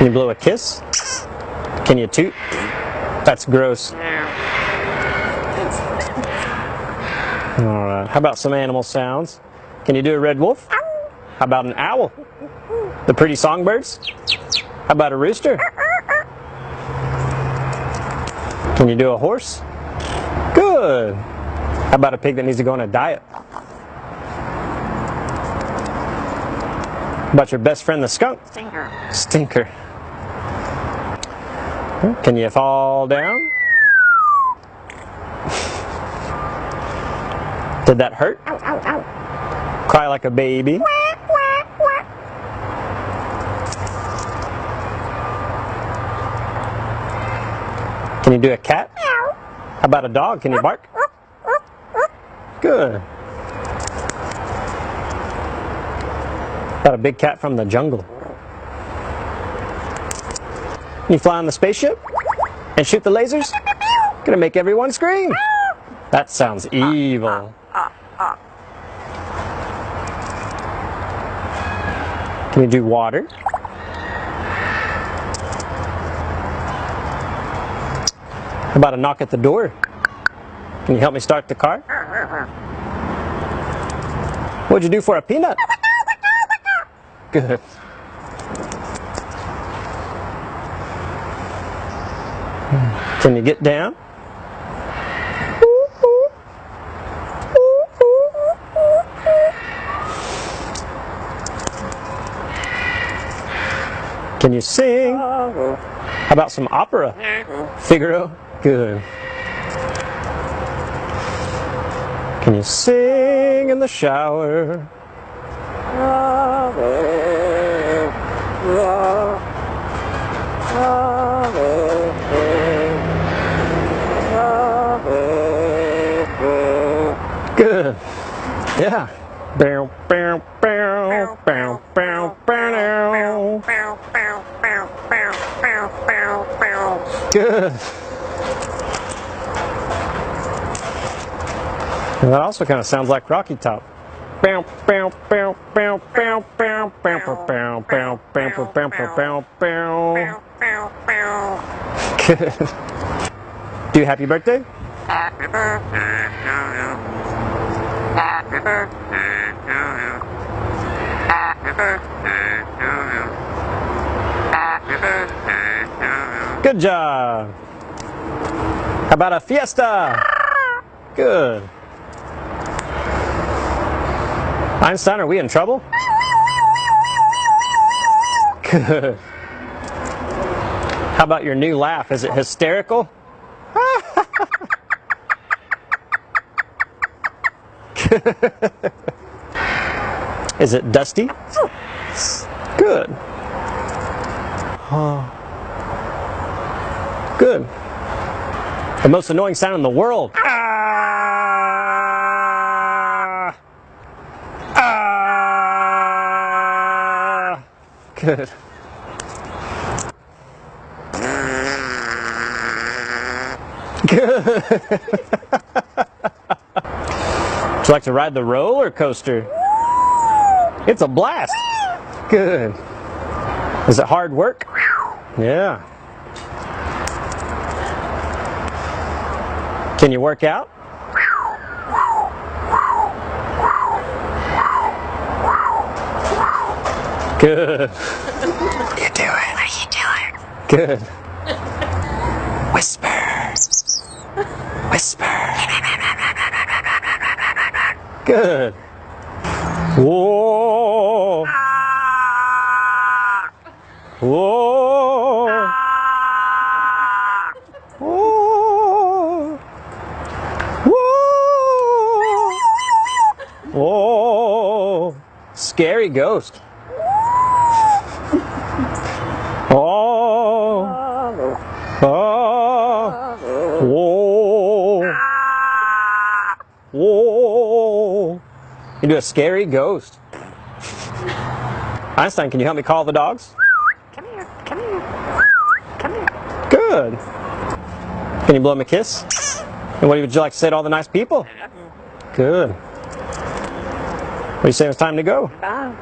Can you blow a kiss? Can you toot? That's gross. Alright, how about some animal sounds? Can you do a red wolf? How about an owl? The pretty songbirds? How about a rooster? Can you do a horse? Good. How about a pig that needs to go on a diet? How about your best friend the skunk? Stinker. Stinker. Can you fall down? Did that hurt? Ow, ow, ow. Cry like a baby. Can you do a cat? How about a dog? Can you bark? Good. About a big cat from the jungle. Can you fly on the spaceship? And shoot the lasers? Gonna make everyone scream. That sounds evil. Can you do water? How about a knock at the door? Can you help me start the car? What'd you do for a peanut? Good. Can you get down? Can you sing? How about some opera? Figaro? Good. Can you sing in the shower? Good. Yeah. Bow, bow, bow, bow, bow, bow. Good. And that also kind of sounds like Rocky Top. Bow, bow, bow, bow, bow, bow, bow, bow, bow, bow, bow, bow, bow. Good. Do happy birthday? Happy birthday to you. Happy birthday to you. Happy birthday to you. Happy birthday to you. Good job. How about a fiesta? Good. Einstein, are we in trouble? Good. How about your new laugh? Is it hysterical? Is it dusty? Good. Good. The most annoying sound in the world. Good. Good. Would you like to ride the roller coaster? It's a blast. Good. Is it hard work? Yeah. Can you work out? Good. What are you doing? What are you doing? Good. Whisper. Whisper. Good. Whoa. Whoa. Whoa. Whoa. Whoa. Scary ghost. Oh. Oh. Whoa. Whoa. You do a scary ghost. Einstein, can you help me call the dogs? Come here. Come here. Come here. Good. Can you blow him a kiss? And what would you like to say to all the nice people? Good. What do you say it's time to go? Bye.